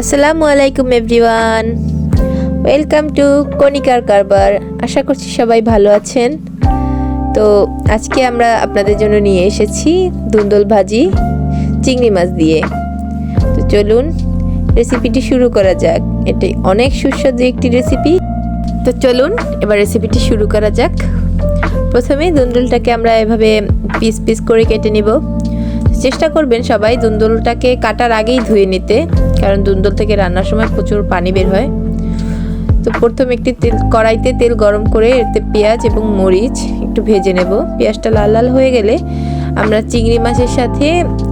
আসসালামু আলাইকুম everyone, welcome to কণিকার কারবার। আশা করছি সবাই ভালো আছেন। তো আজকে আমরা আপনাদের জন্য নিয়ে এসেছি ধুন্দুল ভাজি চিংড়ি মাছ দিয়ে। তো চলুন রেসিপিটি শুরু করা যাক। এটি অনেক সুস্বাদু একটি রেসিপি। তো চলুন এবার রেসিপিটি শুরু করা যাক। প্রথমে ধুন্দুলটাকে আমরা এভাবে পিস পিস করে কেটে নিব। চেষ্টা করবেন সবাই ধুন্দুলটাকে কাটার আগেই ধুয়ে নিতে, কারণ ধুন্দুল থেকে রান্নার সময় প্রচুর পানি বের হয়। তো প্রথমে একটি কড়াইতে তেল গরম করে এতে পেঁয়াজ এবং মরিচ একটু ভেজে নেব। পেঁয়াজটা লাল লাল হয়ে গেলে আমরা চিংড়ি মাছের সাথে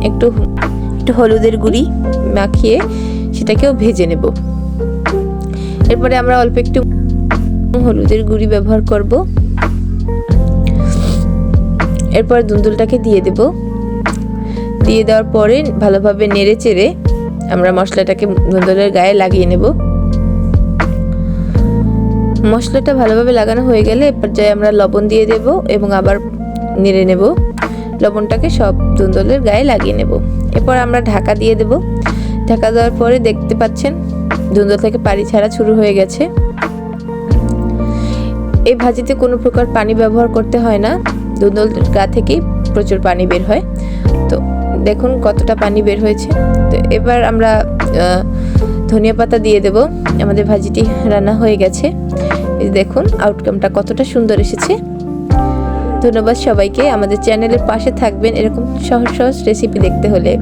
একটু হলুদের গুঁড়ি মাখিয়ে সেটাকেও ভেজে নেব। এরপরে আমরা অল্প একটু হলুদের গুঁড়ি ব্যবহার করব। এরপর ধুন্দুলটাকে দিয়ে দেব। দিয়ে দেওয়ার পরে ভালোভাবে নেড়ে চেড়ে আমরা মশলাটাকে ধুন্দুলের গায়ে লাগিয়ে নেব। মশলাটা ভালোভাবে লাগানো হয়ে গেলে এ পর্যায়ে আমরা লবণ দিয়ে দেব এবং আবার নেড়ে নেব। লবণটাকে সব ধুন্দুলের গায়ে লাগিয়ে নেব। এরপর আমরা ঢাকা দিয়ে দেব। ঢাকা দেওয়ার পরে দেখতে পাচ্ছেন ধুন্দুল থেকে পানি ছাড়া শুরু হয়ে গেছে। এই ভাজিতে কোনো প্রকার পানি ব্যবহার করতে হয় না, ধুন্দুল গা থেকেই প্রচুর পানি বের হয়। তো দেখুন কতটা পানি বের হয়েছে। তো এবার আমরা ধনিয়া পাতা দিয়ে দেব। আমাদের ভাজিটি রান্না হয়ে গেছে। এই দেখুন আউটকামটা কতটা সুন্দর এসেছে। ধন্যবাদ সবাইকে। আমাদের চ্যানেলের পাশে থাকবেন এরকম সহজ সহজ রেসিপি দেখতে হলে।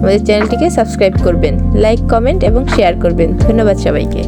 আমাদের চ্যানেলটিকে সাবস্ক্রাইব করবেন, লাইক, কমেন্ট এবং শেয়ার করবেন। ধন্যবাদ সবাইকে।